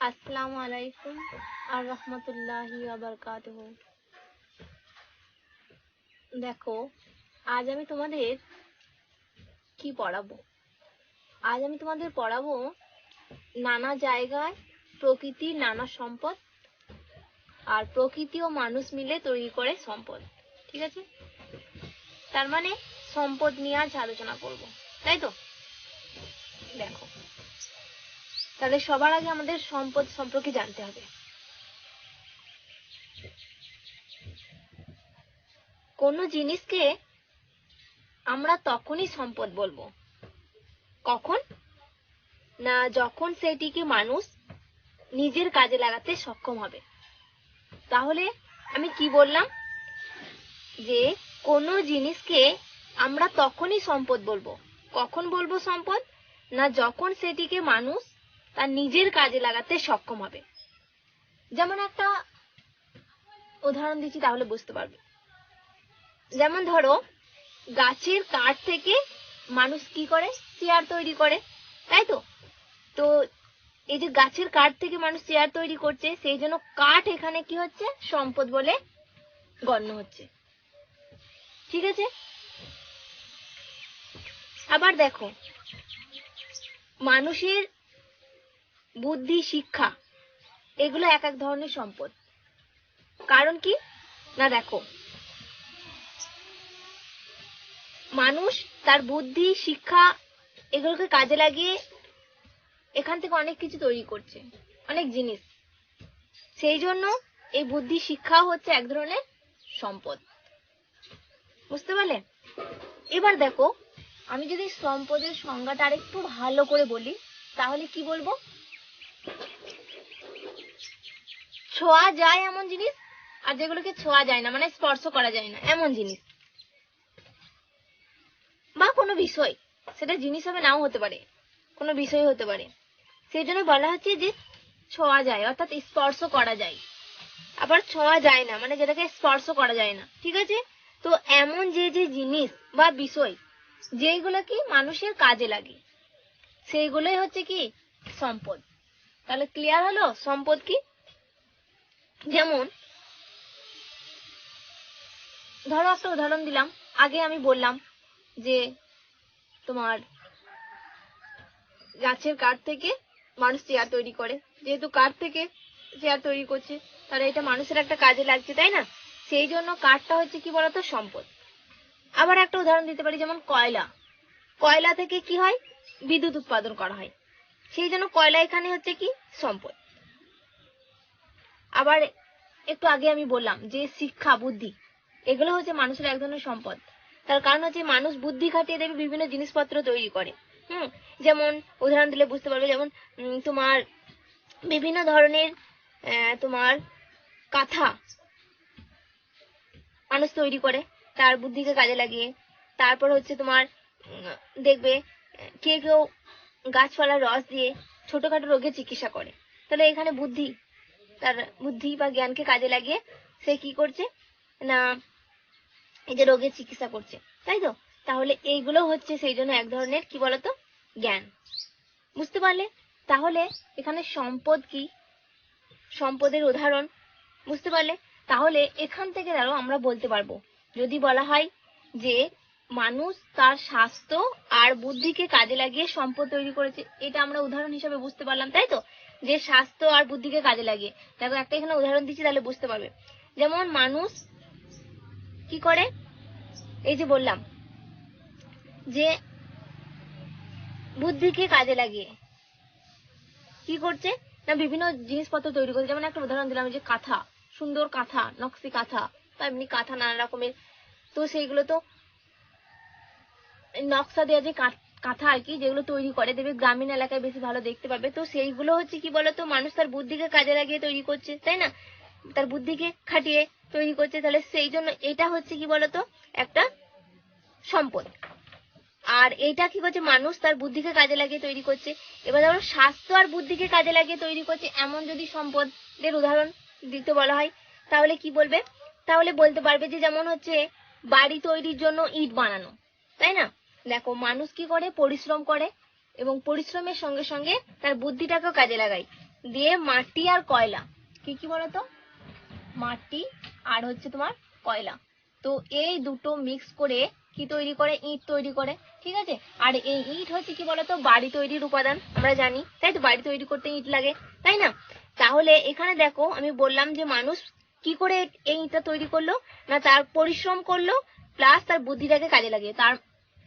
আসসালামু আলাইকুম আর রহমতুল্লাহি ওয়া বারাকাতুহু। দেখো, আজ আমি তোমাদের কি পড়াবো? আজ আমি তোমাদের পড়াবো নানা জায়গায় প্রকৃতির নানা সম্পদ আর প্রকৃতি ও মানুষ মিলে তৈরি করে সম্পদ। ঠিক আছে? তার মানে সম্পদ নিয়ে আজ আলোচনা করব, তাই তো? দেখো, তাহলে সবার আগে আমাদের সম্পদ সম্পর্কে জানতে হবে। কোনো জিনিসকে আমরা তখনই সম্পদ বলবো কখন না, যখন সেটিকে মানুষ নিজের কাজে লাগাতে সক্ষম হবে। তাহলে আমি কি বললাম? যে কোনো জিনিসকে আমরা তখনই সম্পদ বলবো। কখন বলবো সম্পদ? না, যখন সেটিকে মানুষ তার নিজের কাজে লাগাতে সক্ষম হবে। যেমন একটা উদাহরণ দিচ্ছি, তাহলে বুঝতে পারবে। যেমন ধরো, গাছের কাঠ থেকে মানুষ কি করে? চেয়ার তৈরি করে, তাই তো? তো এই যে গাছের কাঠ থেকে মানুষ চেয়ার তৈরি করছে, সেই জন্য কাঠ এখানে কি হচ্ছে? সম্পদ বলে গণ্য হচ্ছে। ঠিক আছে? আবার দেখো, মানুষের বুদ্ধি, শিক্ষা, এগুলো এক এক ধরনের সম্পদ। কারণ কি না, দেখো, মানুষ তার বুদ্ধি, শিক্ষা এগুলোকে কাজে লাগিয়ে এখান থেকে অনেক কিছু তৈরি করছে, অনেক জিনিস। সেই জন্য এই বুদ্ধি, শিক্ষাও হচ্ছে এক ধরনের সম্পদ। বুঝতে পারলে? এবার দেখো, আমি যদি সম্পদের সংজ্ঞাটা আরেকটু ভালো করে বলি, তাহলে কি বলবো? ছোঁয়া যায় এমন জিনিস, আর যেগুলোকে ছোঁয়া যায় না, মানে স্পর্শ করা যায় না এমন জিনিস, বা কোনো বিষয়, সেটা জিনিস হবে, নাও হতে পারে, কোনো বিষয় হতে পারে। সেই জন্য বলা হচ্ছে যে ছোঁয়া যায়, অর্থাৎ স্পর্শ করা যায়। আবার ছোঁয়া যায় না, মানে যেটাকে স্পর্শ করা যায় না। ঠিক আছে? তো এমন যে যে জিনিস বা বিষয় যেগুলো কি মানুষের কাজে লাগে, সেইগুলোই হচ্ছে কি সম্পদ। তাহলে ক্লিয়ার হলো সম্পদ কি? যেমন ধরো, একটা উদাহরণ দিলাম। আগে আমি বললাম যে তোমার গাছের কাঠ থেকে মানুষ চেয়ার তৈরি করে। যেহেতু কাঠ থেকে চেয়ার তৈরি করছে, তাহলে এটা মানুষের একটা কাজে লাগছে, তাই না? সেই জন্য কাঠটা হচ্ছে কি বলতো? সম্পদ। আবার একটা উদাহরণ দিতে পারি, যেমন কয়লা। কয়লা থেকে কি হয়? বিদ্যুৎ উৎপাদন করা হয়। সেই জন্য কয়লা এখানে হচ্ছে কি সম্পদ। আবার একটু আগে আমি বললাম যে শিক্ষা, বুদ্ধি, এগুলো হচ্ছে মানুষের এক ধরনের সম্পদ। তার কারণ হচ্ছে মানুষ বুদ্ধি খাটিয়ে দেবে বিভিন্ন জিনিসপত্র তৈরি করে। যেমন উদাহরণ দিলে বুঝতে পারবে। যেমন তোমার বিভিন্ন ধরনের তোমার কাঁথা মানুষ তৈরি করে তার বুদ্ধিকে কাজে লাগিয়ে। তারপর হচ্ছে তোমার দেখবে কেউ কেউ গাছপালার রস দিয়ে ছোটখাটো রোগের চিকিৎসা করে। তাহলে এখানে বুদ্ধি, তার বুদ্ধি বা জ্ঞানকে কাজে লাগিয়ে সে কি করছে না, এই যে রোগের চিকিৎসা করছে, তাই তো? তাহলে এইগুলো হচ্ছে সেই জন্য এক ধরনের কি বলতো? জ্ঞান। বুঝতে পারলে? তাহলে এখানে সম্পদ কি, সম্পদের উদাহরণ বুঝতে পারলে? তাহলে এখান থেকে ধরো আমরা বলতে পারবো, যদি বলা হয় যে মানুষ তার স্বাস্থ্য আর বুদ্ধিকে কাজে লাগিয়ে সম্পদ তৈরি করেছে, এটা আমরা উদাহরণ হিসেবে বুঝতে পারলাম, তাই তো? যে স্বাস্থ্য আর বুদ্ধিকে কাজে লাগিয়ে। দেখো, একটা এখানে উদাহরণ দিচ্ছি, তাহলে বুঝতে পারবে। যেমন মানুষ কি করে? এই যে বললাম যে বুদ্ধিকে কাজে লাগিয়ে কি করছে না, বিভিন্ন জিনিসপত্র তৈরি করছে। যেমন একটা উদাহরণ দিলাম, যে কাঁথা, সুন্দর কাঁথা, নকশি কাঁথা বা এমনি কাঁথা নানা রকমের। তো সেইগুলো তো নকশা দেওয়া যে কাঁথা আর কি, যেগুলো তৈরি করে, দেবে গ্রামীণ এলাকায় বেশি ভালো দেখতে পাবে। তো সেইগুলো হচ্ছে কি বলতো? মানুষ তার বুদ্ধিকে কাজে লাগিয়ে তৈরি করছে, তাই না? তার বুদ্ধিকে খাটিয়ে তৈরি করছে। তাহলে সেই জন্য এটা হচ্ছে কি বলতো? একটা সম্পদ। আর এইটা কি করছে? মানুষ তার বুদ্ধিকে কাজে লাগিয়ে তৈরি করছে। এবার ধরো স্বাস্থ্য আর বুদ্ধিকে কাজে লাগিয়ে তৈরি করছে, এমন যদি সম্পদের উদাহরণ দিতে বলা হয়, তাহলে কি বলবে? তাহলে বলতে পারবে যে যেমন হচ্ছে বাড়ি তৈরির জন্য ইট বানানো, তাই না? দেখো, মানুষ কি করে? পরিশ্রম করে, এবং পরিশ্রমের সঙ্গে সঙ্গে তার বুদ্ধিটাকেও কাজে লাগায়। দিয়ে মাটি আর কয়লা, কি কি বলতো, মাটি আর হচ্ছে তোমার কয়লা, তো এই দুটো মিক্স করে কি তৈরি করে, ইট তৈরি করে। ঠিক আছে, আর এই ইট হচ্ছে কি বলতো বাড়ি তৈরির উপাদান, আমরা জানি তাই তো, বাড়ি তৈরি করতে ইট লাগে, তাই না? তাহলে এখানে দেখো আমি বললাম যে মানুষ কি করে এই ইটটা তৈরি করলো, না তার পরিশ্রম করলো প্লাস তার বুদ্ধিটাকে কাজে লাগিয়ে তার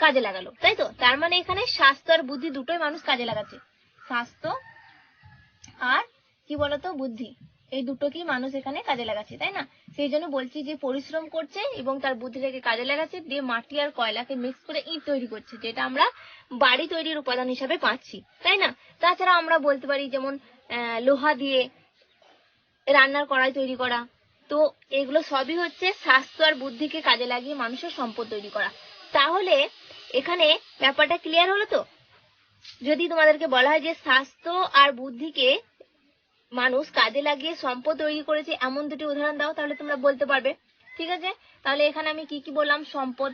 কাজে লাগালো, তাই তো। তার মানে এখানে স্বাস্থ্য আর বুদ্ধি দুটোই মানুষ কাজে লাগাচ্ছে, স্বাস্থ্য আর কি বলতো বুদ্ধি, এই দুটোকেই মানুষ এখানে কাজে লাগাচ্ছে, তাই না? সেই জন্য বলছি যে পরিশ্রম করছে এবং তার বুদ্ধিটাকে কাজে লাগাচ্ছে, দিয়ে মাটি আর কয়লাকে মিক্স করে ইট তৈরি করছে, যেটা আমরা বাড়ি তৈরির উপাদান হিসাবে পাচ্ছি, তাই না? তাছাড়া আমরা বলতে পারি যেমন লোহা দিয়ে রান্নার কড়াই তৈরি করা, তো এগুলো সবই হচ্ছে স্বাস্থ্য আর বুদ্ধিকে কাজে লাগিয়ে মানুষের সম্পদ তৈরি করা। তাহলে এখানে ব্যাপারটা ক্লিয়ার হলো তো? যদি তোমাদেরকে বলা হয় যে স্বাস্থ্য আর বুদ্ধিকে মানুষ কাজে লাগিয়ে সম্পদ তৈরি করেছে এমন দুটি উদাহরণ দাও, তাহলে তোমরা বলতে পারবে। ঠিক আছে, তাহলে এখানে আমি কি কি বললাম, সম্পদ,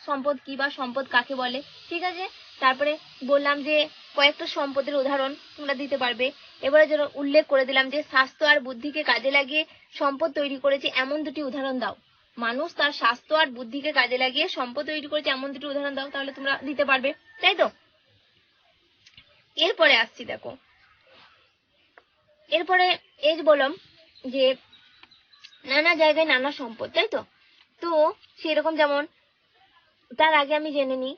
সম্পদ কি বা সম্পদ কাকে বলে, ঠিক আছে, তারপরে বললাম যে কয়েকটা সম্পদের উদাহরণ তোমরা দিতে পারবে। এবারে যেন উল্লেখ করে দিলাম যে স্বাস্থ্য আর বুদ্ধিকে কাজে লাগিয়ে সম্পদ তৈরি করেছে এমন দুটি উদাহরণ দাও। মানুষ তার স্বাস্থ্য আর বুদ্ধিকে কাজে লাগিয়ে সম্পদ তৈরি করেছে এমন দুটি উদাহরণ দাও, তাহলে তোমরা দিতে পারবে, তাই তো। এরপরে আসছি, দেখো এরপরে এই যে বললাম যে নানা জায়গায় নানা সম্পদ, তাই তো। তো সেরকম যেমন তার আগে আমি জেনে নিই,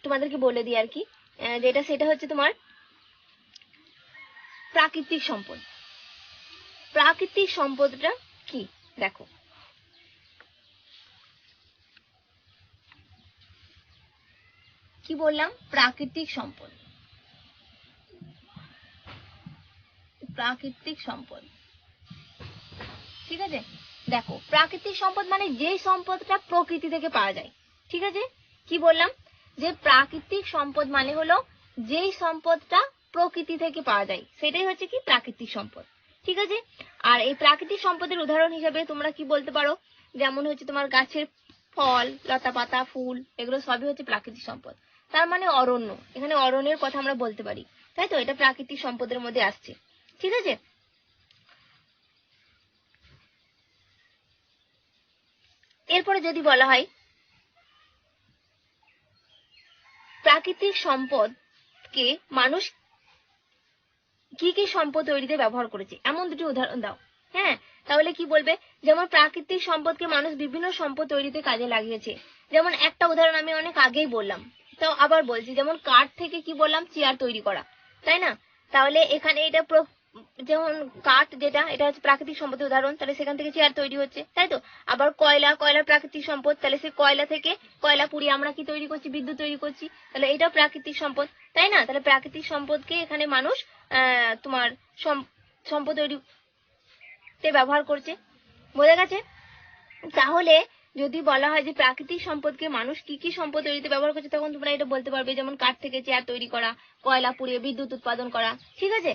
তোমাদেরকে বলে দিই আর কি, যেটা সেটা হচ্ছে তোমার প্রাকৃতিক সম্পদ। প্রাকৃতিক সম্পদটা কি দেখো, কি বললাম, প্রাকৃতিক সম্পদ, প্রাকৃতিক সম্পদ, ঠিক আছে। দেখো প্রাকৃতিক সম্পদ মানে যেই সম্পদটা প্রকৃতি থেকে পাওয়া যায়, ঠিক আছে। কি বললাম, যে প্রাকৃতিক সম্পদ মানে হলো যেই সম্পদটা প্রকৃতি থেকে পাওয়া যায় সেটাই হচ্ছে কি প্রাকৃতিক সম্পদ, ঠিক আছে। আর এই প্রাকৃতিক সম্পদের উদাহরণ হিসেবে তোমরা কি বলতে পারো, যেমন হচ্ছে তোমার গাছের ফল, লতা পাতা, ফুল, এগুলো সবই হচ্ছে প্রাকৃতিক সম্পদ। তার মানে অরণ্য, এখানে অরণ্যের কথা আমরা বলতে পারি, তাই তো, এটা প্রাকৃতিক সম্পদের মধ্যে আসছে, ঠিক আছে। এরপরে যদি বলা হয় প্রাকৃতিক সম্পদকে মানুষ কি কি সম্পদ তৈরিতে ব্যবহার করেছে এমন দুটি উদাহরণ দাও। হ্যাঁ, তাহলে কি বলবে, যেমন প্রাকৃতিক সম্পদকে মানুষ বিভিন্ন সম্পদ তৈরিতে কাজে লাগিয়েছে। যেমন একটা উদাহরণ আমি অনেক আগেই বললাম, তো আবার বলছি, যেমন কাঠ থেকে কি বললাম, চেয়ার তৈরি করা, তাই না? তাহলে এখানে এটা যেমন কাঠ যেটা, এটা হচ্ছে প্রাকৃতিক সম্পদের উদাহরণ, তাহলে সেখান থেকে চেয়ার তৈরি হচ্ছে, তাই তো। আবার কয়লা, কয়লা প্রাকৃতিক সম্পদ, তাহলে সেই কয়লা থেকে কয়লা পুড়িয়ে আমরা কি তৈরি করছি, বিদ্যুৎ তৈরি করছি, তাহলে এটাও প্রাকৃতিক সম্পদ, তাই না? তাহলে প্রাকৃতিক সম্পদকে এখানে মানুষ তোমার সম্পদ তৈরিতে ব্যবহার করছে, বোঝা গেছে? তাহলে যদি বলা হয় যে প্রাকৃতিক সম্পদকে মানুষ কি কি সম্পদ তৈরিতে ব্যবহার করছে, তখন তোমরা এটা বলতে পারবে, যেমন কাঠ থেকে চেয়ার তৈরি করা, কয়লা পুড়িয়ে বিদ্যুৎ উৎপাদন করা, ঠিক আছে।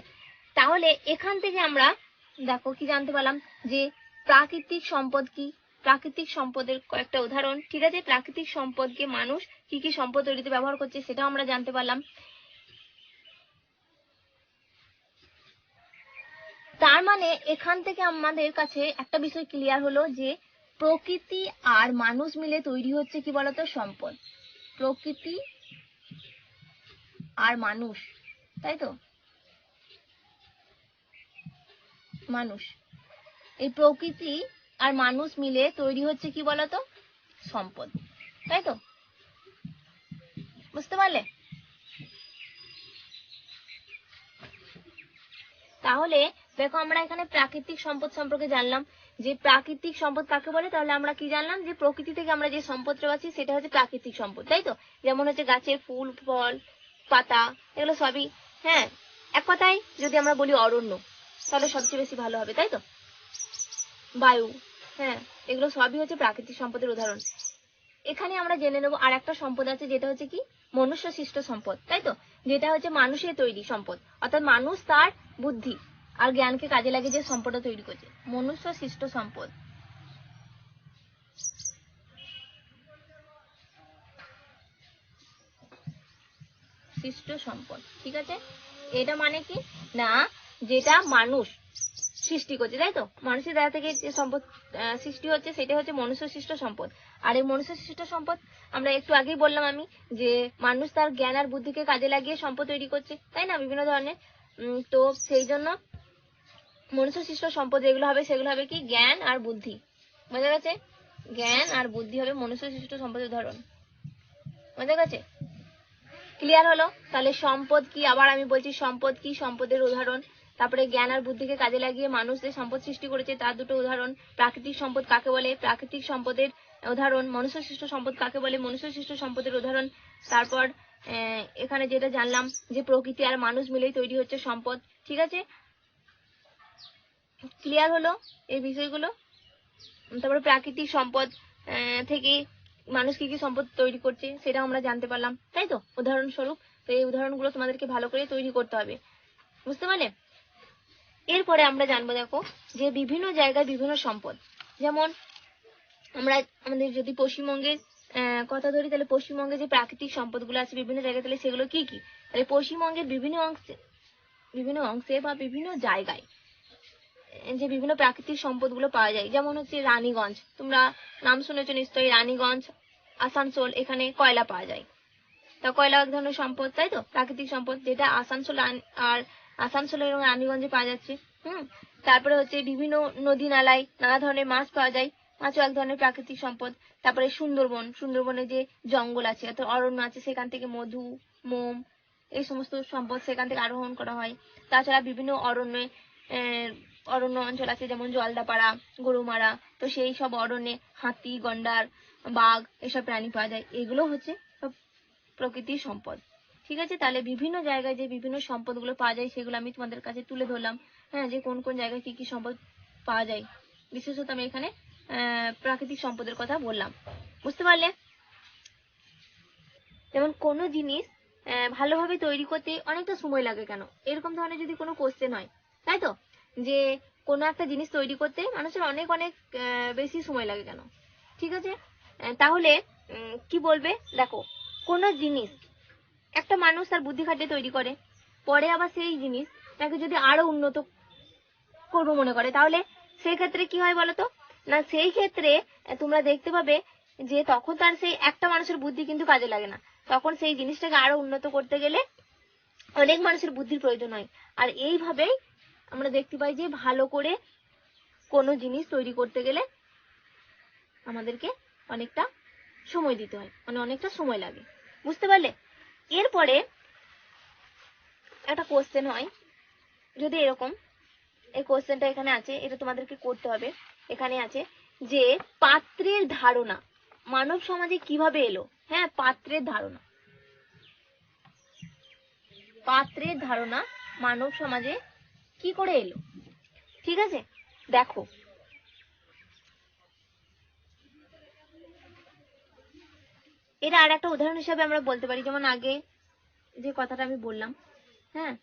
তাহলে এখান থেকে আমরা দেখো কি জানতে পারলাম, যে প্রাকৃতিক সম্পদ কি, প্রাকৃতিক সম্পদের কয়েকটা উদাহরণ, ঠিক আছে। প্রাকৃতিক সম্পদকে মানুষ কি কি সম্পদ তৈরিতে ব্যবহার করছে সেটাও আমরা জানতে পারলাম। তার মানে এখান থেকে আমাদের কাছে একটা বিষয় ক্লিয়ার হলো যে প্রকৃতি আর মানুষ মিলে তৈরি হচ্ছে কি বলতো, সম্পদ। প্রকৃতি আর মানুষ, তাই তো, মানুষ, এই প্রকৃতি আর মানুষ মিলে তৈরি হচ্ছে কি বলতো, সম্পদ, তাই তো, বুঝতে পারলে? তাহলে দেখো আমরা এখানে প্রাকৃতিক সম্পদ সম্পর্কে জানলাম, যে প্রাকৃতিক সম্পদ কাকে বলে। তাহলে আমরা কি জানলাম, যে প্রকৃতি থেকে আমরা যে সম্পদটা পাচ্ছি সেটা হচ্ছে প্রাকৃতিক সম্পদ, তাই তো। যেমন হচ্ছে গাছের ফুল, ফল, পাতা, এগুলো সবই। হ্যাঁ, এক কথায় যদি আমরা বলি অরণ্য, তাহলে সবচেয়ে বেশি ভালো হবে, তাই তো। বায়ু, হ্যাঁ, এগুলো সবই হচ্ছে প্রাকৃতিক সম্পদের উদাহরণ। এখানে আমরা জেনে নেবো আর একটা সম্পদ আছে, যেটা হচ্ছে কি মনুষ্য সৃষ্ট সম্পদ, তাই তো, যেটা হচ্ছে মানুষের তৈরি সম্পদ, অর্থাৎ মানুষ তার বুদ্ধি আর জ্ঞানকে কাজে লাগিয়ে যে সম্পদটা তৈরি করছে, মনুষ্য সৃষ্ট সম্পদ, সৃষ্ট সম্পদ, ঠিক আছে। এটা মানে কি না, যেটা মানুষ সৃষ্টি করছে, তাই তো? মানুষের দ্বারা থেকে যে সম্পদ সৃষ্টি হচ্ছে সেটা হচ্ছে মনুষ্য সৃষ্ট সম্পদ। আর এই মনুষ্য সৃষ্ট সম্পদ আমরা একটু আগেই বললাম আমি যে মানুষ তার জ্ঞান আর বুদ্ধিকে কাজে লাগিয়ে সম্পদ তৈরি করছে, তাই না? বিভিন্ন ধরনের। তো সেই জন্য মনুষ্য সৃষ্ট সম্পদ যেগুলো হবে সেগুলো হবে কি জ্ঞান আর বুদ্ধি। বোঝা গেছে? জ্ঞান আর বুদ্ধি হবে মনুষ্য সৃষ্ট সম্পদের উদাহরণ। বোঝা গেছে? ক্লিয়ার হলো? তাহলে সম্পদ কি, আবার আমি বলছি সম্পদ কি, সম্পদের উদাহরণ। তারপরে জ্ঞান আর বুদ্ধিকে কাজে লাগিয়ে মানুষ যে সম্পদ সৃষ্টি করেছে তার দুটো উদাহরণ। প্রাকৃতিক সম্পদ কাকে বলে, প্রাকৃতিক সম্পদের উদাহরণ। মনুষ্য সৃষ্ট সম্পদ কাকে বলে, মনুষ্য সৃষ্ট সম্পদের উদাহরণ। তারপর এখানে যেটা জানলাম যে প্রকৃতি আর মানুষ মিলেই তৈরি হচ্ছে সম্পদ। ঠিক আছে? ক্লিয়ার হলো এই বিষয়গুলো? তারপরে প্রাকৃতিক সম্পদ থেকে মানুষ কি কি সম্পদ তৈরি করছে সেটাও আমরা জানতে পারলাম, তাই তো? উদাহরণস্বরূপ। তো এই উদাহরণগুলো তোমাদেরকে ভালো করে তৈরি করতে হবে, বুঝতে পারলে? এরপরে আমরা জানবো, দেখো, যে বিভিন্ন জায়গায় বিভিন্ন সম্পদ। যেমন আমরা আমাদের যদি পশ্চিমবঙ্গের কথা ধরি, তাহলে পশ্চিমবঙ্গে যে প্রাকৃতিক সম্পদগুলো আছে বিভিন্ন জায়গায়, তাহলে সেগুলো কি কি? তাহলে পশ্চিমবঙ্গের বিভিন্ন অংশে বা বিভিন্ন জায়গায় যে বিভিন্ন প্রাকৃতিক সম্পদগুলো পাওয়া যায়, যেমন হচ্ছে রানীগঞ্জ, তোমরা নাম শুনেছো নিশ্চয়ই, রানীগঞ্জ, আসানসোল, এখানে কয়লা পাওয়া যায়। তা কয়লা এক ধরনের সম্পদ, তাই তো? প্রাকৃতিক সম্পদ, যেটা আসানসোল এবং রানীগঞ্জে পাওয়া যাচ্ছে। তারপরে হচ্ছে বিভিন্ন নদী নালায় নানা ধরনের মাছ পাওয়া যায়, মাছও এক ধরনের প্রাকৃতিক সম্পদ। তারপরে সুন্দরবনে যে জঙ্গল আছে অর্থাৎ অরণ্য আছে, সেখান থেকে মধু, মোম, এই সমস্ত সম্পদ সেখান থেকে আরোহণ করা হয়। তাছাড়া বিভিন্ন অরণ্য অঞ্চল আছে, যেমন জলদাপাড়া, গরুমারা, তো সেই সব অরণ্যে হাতি, গন্ডার, বাঘ এসব প্রাণী পাওয়া যায়। এগুলো হচ্ছে প্রকৃতির সম্পদ। ঠিক আছে? তাহলে বিভিন্ন জায়গায় যে বিভিন্ন সম্পদগুলো পাওয়া যায় সেগুলো আমি তোমাদের কাছে তুলে ধরলাম। হ্যাঁ, যে কোন কোন জায়গায় কি কি সম্পদ পাওয়া যায়। বিশেষত আমি এখানে প্রাকৃতিক সম্পদের কথা বললাম, বুঝতে পারলে? যেমন কোনো জিনিস ভালোভাবে তৈরি করতে অনেকটা সময় লাগে কেন, এরকম ধরনের যদি কোনো কোশ্চেন হয়, তাই তো, যে কোনো একটা জিনিস তৈরি করতে মানুষের অনেক অনেক বেশি সময় লাগে কেন, ঠিক আছে? তাহলে কি বলবে? দেখো, কোনো জিনিস একটা মানুষ তার বুদ্ধি খাটিয়ে তৈরি করে, পরে আবার সেই জিনিস তাকে যদি আরো উন্নত করবো মনে করে, তাহলে সেই ক্ষেত্রে কি হয় বলতো? না, সেই ক্ষেত্রে তোমরা দেখতে পাবে যে তখন তার সেই একটা মানুষের বুদ্ধি কিন্তু কাজে লাগে না, তখন সেই জিনিসটাকে আরো উন্নত করতে গেলে অনেক মানুষের বুদ্ধির প্রয়োজন হয়। আর এইভাবেই আমরা দেখতে পাই যে ভালো করে কোনো জিনিস তৈরি করতে গেলে আমাদেরকে অনেকটা সময় দিতে হয়, মানে অনেকটা সময় লাগে, বুঝতে পারলে? এরপরে একটা কোশ্চেন হয় যদি এরকম, এই কোশ্চেনটা এখানে আছে, এটা তোমাদেরকে করতে হবে। এখানে আছে যে পাত্রের ধারণা মানব সমাজে কিভাবে এলো। হ্যাঁ, পাত্রের ধারণা মানব সমাজে কি করে এলো। ঠিক আছে? দেখো, এটা আর একটা উদাহরণ হিসাবে আমরা বলতে পারি, যেমন আগে যে কথাটা আমি বললাম। হ্যাঁ,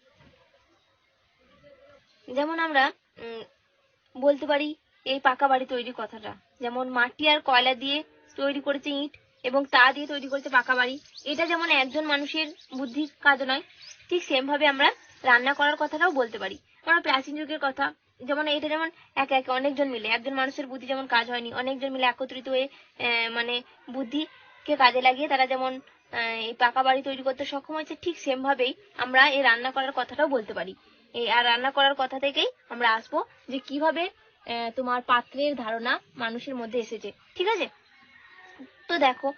যেমন আমরা বলতে পারি এই পাকা বাড়ি তৈরির কথাটা, যেমন মাটি আর কয়লা দিয়ে তৈরি করেছে ইট এবং তা দিয়ে তৈরি করেছে পাকা বাড়ি। এটা যেমন একজন মানুষের বুদ্ধির কাজ নয়, ঠিক সেম ভাবে আমরা রান্না করার কথাটাও বলতে পারি। আমরা প্রাচীন যুগের কথা, যেমন এটা যেমন একে একে অনেকজন মিলে, একজন মানুষের বুদ্ধি যেমন কাজ হয়নি, অনেকজন মিলে একত্রিত হয়ে মানে বুদ্ধিকে কাজে লাগিয়ে তারা যেমন এই পাকা বাড়ি তৈরি করতে সক্ষম হয়েছে, ঠিক সেম ভাবেই আমরা এই রান্না করার কথাটাও বলতে পারি। এই আর রান্না করার কথা থেকেই আমরা আসবো যে কিভাবে তোমার পাত্রের ধারণা মানুষের মধ্যে এসেছে। ঠিক আছে? তো দেখো,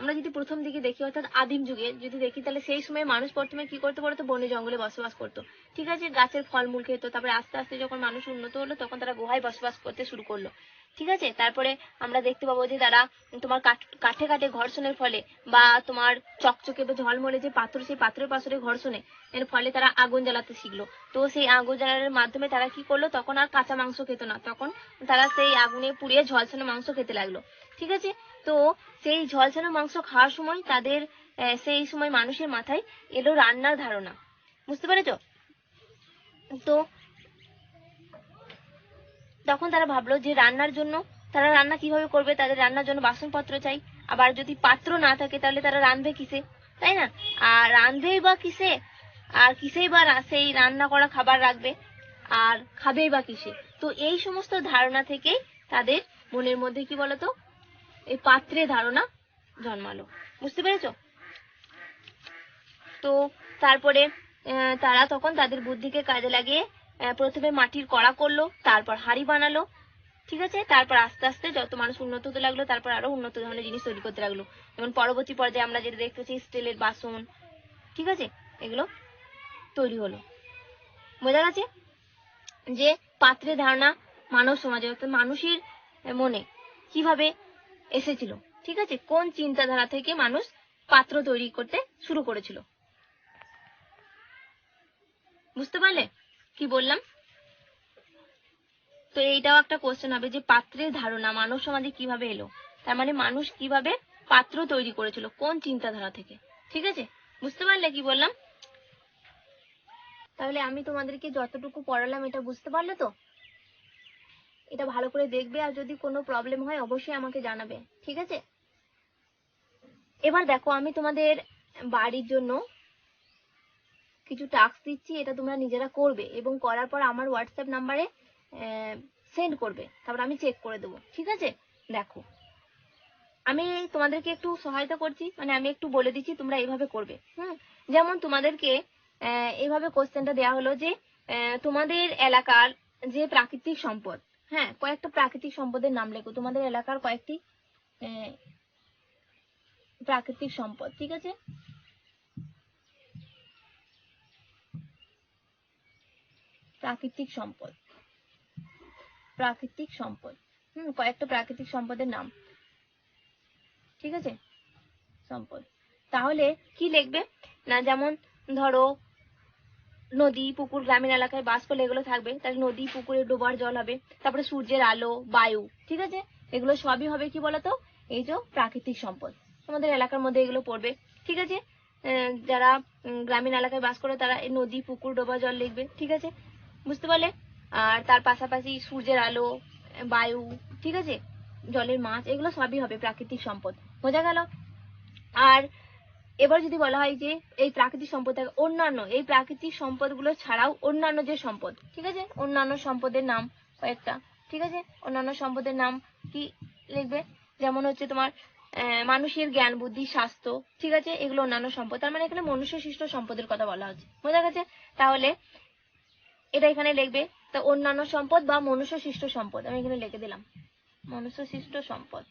আমরা যদি প্রথম দিকে দেখি, অর্থাৎ আদিম যুগে যদি দেখি, তাহলে সেই সময় মানুষ প্রথমে কি করতে পারতো? বনে জঙ্গলে বসবাস করতো। ঠিক আছে? গাছের ফলমূল খেত। তারপরে আস্তে আস্তে যখন মানুষ উন্নত হলো তখন তারা গুহায় বসবাস করতে শুরু করলো। ঠিক আছে? তারপরে আমরা দেখতে পাবো যে তারা তোমার কাঠে কাঠে ঘর্ষণের ফলে বা তোমার চকচকে বা ঝলমলে যে পাথর, সেই পাথরের পাথরে ঘর্ষণে এর ফলে তারা আগুন জ্বালাতে শিখলো। তো সেই আগুন জ্বালানোর মাধ্যমে তারা কি করলো? তখন আর কাঁচা মাংস খেত না, তখন তারা সেই আগুনে পুড়িয়ে ঝলসানো মাংস খেতে লাগলো। ঠিক আছে? তো সেই ঝলসানো মাংস খাওয়ার সময় তাদের সেই সময় মানুষের মাথায় এলো রান্নার ধারণা, বুঝতে পেরেছো? তো তখন তারা ভাবলো যে রান্নার জন্য তারা রান্না কিভাবে করবে, তাদের রান্নার জন্য বাসনপত্র চাই, আবার যদি পাত্র না থাকে তাহলে তারা রাঁধবে কিসে, তাই না? আর রাঁধবেই বা কিসে, আর কিসেই বা সেই রান্না করা খাবার রাখবে, আর খাবেই বা কিসে। তো এই সমস্ত ধারণা থেকেই তাদের মনের মধ্যে কি বলতো এই পাত্রের ধারণা জন্মালো। বুঝতে পেরেছো? তো তারপরে তারা তখন তাদের বুদ্ধিকে কাজে লাগিয়ে প্রথমে মাটির কড়া করলো, তারপর হাঁড়ি বানালো, ঠিক আছে। তারপর আস্তে আস্তে যত মানুষ উন্নত হতে লাগলো, তারপর আরো উন্নত ধরনের জিনিস তৈরি করতে লাগলো। যেমন পরবর্তী পর্যায়ে আমরা যেটা দেখতেছি স্টিলের বাসন, ঠিক আছে, এগুলো তৈরি হলো। বোঝা গেছে যে পাত্রের ধারণা মানব সমাজে অর্থাৎ মানুষের মনে কিভাবে এসেছিল, ঠিক আছে, কোন চিন্তাধারা থেকে মানুষ পাত্র তৈরি করতে শুরু করেছিল। বুঝতে পারলে কি বললাম? তো এইটাও একটা কোশ্চেন হবে যে পাত্রের ধারণা মানব সমাজে কিভাবে এলো, তার মানে মানুষ কিভাবে পাত্র তৈরি করেছিল, কোন চিন্তাধারা থেকে। ঠিক আছে, বুঝতে পারলে কি বললাম? তাহলে আমি তোমাদেরকে যতটুকু পড়ালাম এটা বুঝতে পারলে তো? এটা ভালো করে দেখবে, আর যদি কোনো প্রবলেম হয় অবশ্যই আমাকে জানাবে, ঠিক আছে। এবার দেখো আমি তোমাদের বাড়ির জন্য কিছু টাস্ক দিচ্ছি, এটা তোমরা নিজেরা করবে এবং করার পর আমার হোয়াটসঅ্যাপ নাম্বারে সেন্ড করবে, তারপর আমি চেক করে দেবো, ঠিক আছে। দেখো আমি তোমাদেরকে একটু সহায়তা করছি, মানে আমি একটু বলে দিচ্ছি তোমরা এইভাবে করবে। যেমন তোমাদেরকে এইভাবে কোশ্চেনটা দেওয়া হলো যে তোমাদের এলাকার যে প্রাকৃতিক সম্পদ, হ্যাঁ, কয়েকটা প্রাকৃতিক সম্পদের নাম লেখো, তোমাদের এলাকার কয়েকটি প্রাকৃতিক সম্পদ, ঠিক আছে। প্রাকৃতিক সম্পদ, প্রাকৃতিক সম্পদ, কয়েকটা প্রাকৃতিক সম্পদের নাম, ঠিক আছে, সম্পদ। তাহলে কি লিখবে না, যেমন ধরো নদী, পুকুর, গ্রামীণ এলাকায় বাস করলে এগুলো থাকবে, তাহলে নদী, পুকুরে ডোবার জল হবে, তারপরে সূর্যের আলো, বায়ু, ঠিক আছে, এগুলো সবই হবে কি বলতো এই যে প্রাকৃতিক সম্পদ। তোমাদের এলাকার মধ্যে এগুলো পড়বে, ঠিক আছে। যারা গ্রামীণ এলাকায় বাস করে তারা এই নদী, পুকুর, ডোবা জল লিখবে, ঠিক আছে, বুঝতে পারলে। আর তার পাশাপাশি সূর্যের আলো, বায়ু, ঠিক আছে, জলের মাছ, এগুলো সবই হবে প্রাকৃতিক সম্পদ। বোঝা গেল? আর এবার যদি বলা হয় যে এই প্রাকৃতিক সম্পদ অন্যান্য, এই প্রাকৃতিক সম্পদগুলো ছাড়াও অন্যান্য যে সম্পদ, ঠিক আছে, অন্যান্য সম্পদের নাম কয়েকটা, ঠিক আছে। অন্যান্য সম্পদের নাম কি লিখবে, যেমন হচ্ছে তোমার মানুষের জ্ঞান, বুদ্ধি, স্বাস্থ্য, ঠিক আছে, এগুলো অন্যান্য সম্পদ। তার মানে এখানে মনুষ্য সৃষ্ট সম্পদের কথা বলা হচ্ছে। বোঝা গেছে? তাহলে এটা এখানে লিখবে, তা অন্যান্য সম্পদ বা মনুষ্য সৃষ্ট সম্পদ আমি এখানে লিখে দিলাম, মনুষ্য সৃষ্ট সম্পদ,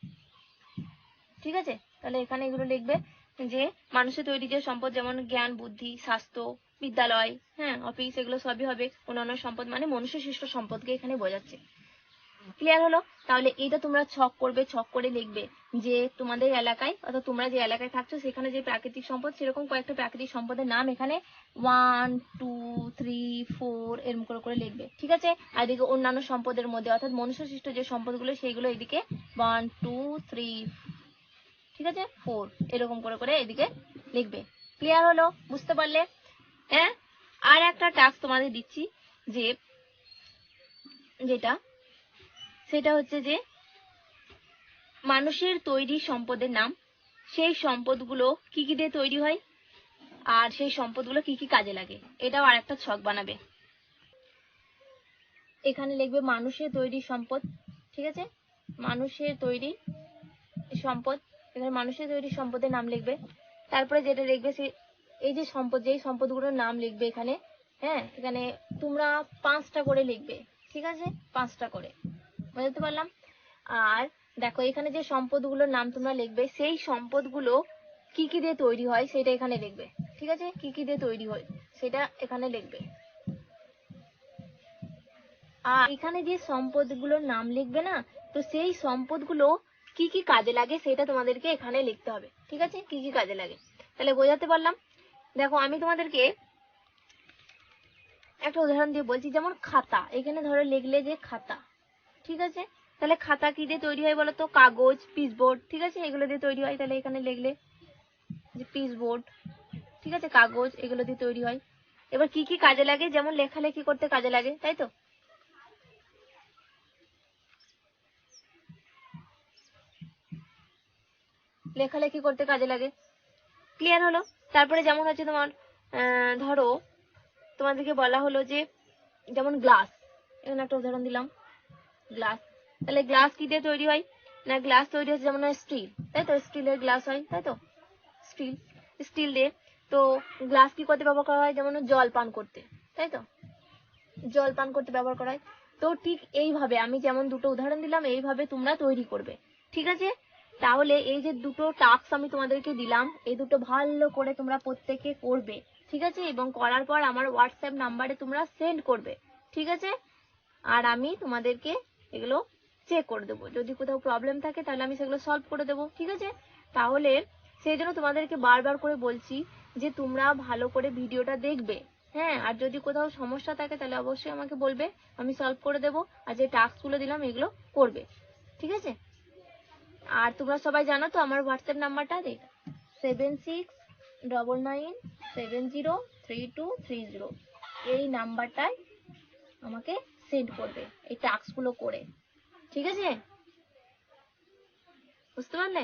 ঠিক আছে। তাহলে এখানে এগুলো লিখবে যে মানুষের তৈরি যে সম্পদ, যেমন জ্ঞান, বুদ্ধি, স্বাস্থ্য, বিদ্যালয়, হ্যাঁ, অফিস, এগুলো সবই হবে অন্যান্য সম্পদ, মানে মনুষ্য সৃষ্ট সম্পদকে এখানে বোঝাচ্ছে। ক্লিয়ার হলো? তাহলে এটা তোমরা ছক করবে, ছক করে লিখবে যে তোমাদের এলাকায় অর্থাৎ তোমরা যে এলাকায় থাকছো সেখানে যে প্রাকৃতিক সম্পদ, সেরকম কয়েকটা প্রাকৃতিক সম্পদের নাম এখানে 1 2 3 4 এরকম করে করে লিখবে, ঠিক আছে। আর এদিকে অন্যান্য সম্পদের মধ্যে অর্থাৎ মনুষ্য সৃষ্ট যে সম্পদগুলো সেইগুলো এদিকে 1 2 3, ঠিক আছে, 4 এরকম করে করে এদিকে লিখবে। ক্লিয়ার হলো? বুঝতে পারলে? হ্যাঁ। আর একটা টাস্ক তোমাদের দিচ্ছি যে যেটা সেটা হচ্ছে যে মানুষের তৈরি সম্পদের নাম, সেই সম্পদগুলো কি কি দিয়ে তৈরি হয় আর সেই সম্পদগুলো কি কি কাজে লাগে, এটাও আর একটা ছক বানাবে। এখানে লিখবে মানুষের তৈরি সম্পদ, ঠিক আছে, মানুষের তৈরি সম্পদ, এখানে মানুষের তৈরি সম্পদের নাম লিখবে। তারপরে যেটা লিখবে সে এই যে সম্পদ, যেই সম্পদগুলোর নাম লিখবে এখানে, হ্যাঁ, এখানে তোমরা 5টা করে লিখবে, ঠিক আছে, 5টা করে। বুঝতে পারলাম? আর দেখো এখানে যে সম্পদগুলোর নাম তোমরা লিখবে সেই সম্পদগুলো কি কি দিয়ে তৈরি হয় সেটা এখানে লিখবে, ঠিক আছে, কি কি দিয়ে তৈরি হয় সেটা এখানে লিখবে। আর এখানে যে সম্পদগুলোর নাম লিখবে না, তো সেই সম্পদগুলো কি কি কাজে লাগে সেটা তোমাদেরকে এখানে লিখতে হবে, ঠিক আছে, কি কি কাজে লাগে। তাহলে বোঝাতে পারলাম? দেখো আমি তোমাদেরকে একটা উদাহরণ দিয়ে বলছি, যেমন খাতা, এখানে ধরো লিখলে যে খাতা, ঠিক আছে, তাহলে খাতা কি দিয়ে তৈরি হয় বলো তো? কাগজ, পিচবোর্ড, ঠিক আছে, এগুলো দিয়ে তৈরি হয়। তাহলে এখানে লিখলে যে পিচবোর্ড, ঠিক আছে, কাগজ, এগুলো দিয়ে তৈরি হয়। এবার কি কি কাজে লাগে, যেমন লেখালেখি করতে কাজে লাগে, তাই তো, লেখালেখি করতে কাজে লাগে। ক্লিয়ার হলো? তারপরে যেমন হচ্ছে তোমার ধরো তোমাদেরকে বলা হলো যে যেমন গ্লাস, এখানে একটা উদাহরণ দিলাম, গ্লাস। তাহলে গ্লাস কি দিয়ে তৈরি হয়? না গ্লাস তৈরি হচ্ছে যেমন স্টিল, তাই তো, স্টিলের গ্লাস হয়, তাই তো, স্টিল, স্টিল দিয়ে। তো গ্লাস কি করতে ব্যবহার করা হয়? যেমন জল পান করতে, তাই তো, জল পান করতে ব্যবহার করা হয়। তো ঠিক এইভাবে আমি যেমন দুটো উদাহরণ দিলাম, এইভাবে তোমরা তৈরি করবে, ঠিক আছে? তাহলে এই যে দুটো টাস্ক আমি তোমাদেরকে দিলাম, এই দুটো ভালো করে তোমরা প্রত্যেকে করবে, ঠিক আছে? এবং করার পর আমার হোয়াটসঅ্যাপ নাম্বারে তোমরা সেন্ড করবে, ঠিক আছে? আর আমি তোমাদেরকে এগুলো চেক করে দেবো, যদি কোথাও প্রবলেম থাকে তাহলে আমি সেগুলো সলভ করে দেবো, ঠিক আছে? তাহলে সেই জন্য তোমাদেরকে বারবার করে বলছি যে তোমরা ভালো করে ভিডিওটা দেখবে, হ্যাঁ? আর যদি কোথাও সমস্যা থাকে তাহলে অবশ্যই আমাকে বলবে, আমি সলভ করে দেবো। আর যে টাস্কগুলো দিলাম এগুলো করবে, ঠিক আছে? আর তোমরা সবাই জানো তো আমার হোয়াটসঅ্যাপ নাম্বারটা, দেখ 7699703230, এই নাম্বারটায় আমাকে সেন্ড করবে এই টাস্কগুলো করে, ঠিক আছে? বুঝতে পারলে?